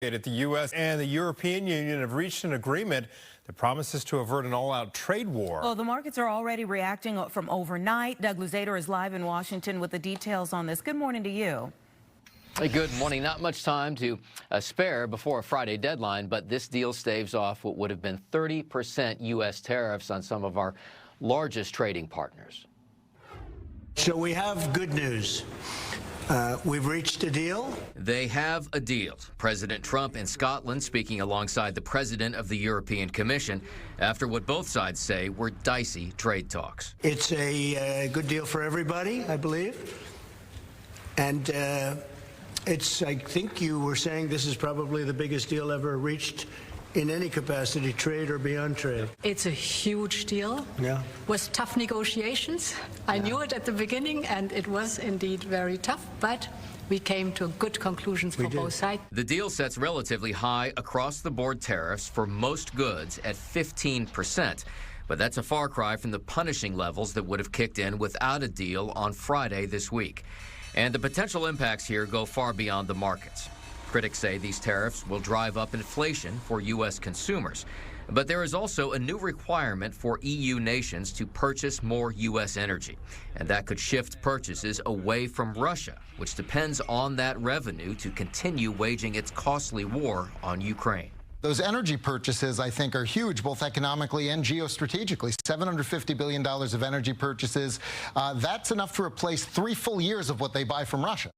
The U.S. and the European Union have reached an agreement that promises to avert an all-out trade war. Well, the markets are already reacting from overnight. Doug Luzader is live in Washington with the details on this. Good morning to you. Hey, good morning. Not much time to spare before a Friday deadline, but this deal staves off what would have been 30% U.S. tariffs on some of our largest trading partners. So we have good news. We've reached a deal. They have a deal. President Trump in Scotland speaking alongside the president of the European Commission after what both sides say were dicey trade talks. It's a good deal for everybody, I believe. And I think you were saying this is probably the biggest deal ever reached in any capacity, trade or beyond trade. It's a huge deal. Yeah. With tough negotiations. I knew it at the beginning, and it was indeed very tough, but we came to good conclusions for both sides. The deal sets relatively high across-the-board tariffs for most goods at 15%. But that's a far cry from the punishing levels that would have kicked in without a deal on Friday this week. And the potential impacts here go far beyond the markets. Critics say these tariffs will drive up inflation for U.S. consumers. But there is also a new requirement for EU nations to purchase more U.S. energy. And that could shift purchases away from Russia, which depends on that revenue to continue waging its costly war on Ukraine. Those energy purchases, I think, are huge, both economically and geostrategically. $750 billion of energy purchases. That's enough to replace 3 full years of what they buy from Russia.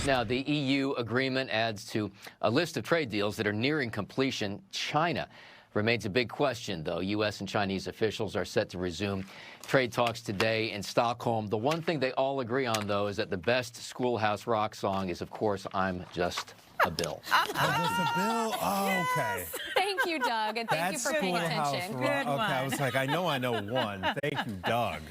Now, the EU agreement adds to a list of trade deals that are nearing completion. China remains a big question, though. U.S. and Chinese officials are set to resume trade talks today in Stockholm. The one thing they all agree on, though, is that the best Schoolhouse Rock song is, of course, I'm Just a Bill. Oh, just a bill? Oh, okay. Thank you, Doug, and thank you for paying attention. Okay, I was like, I know one. Thank you, Doug.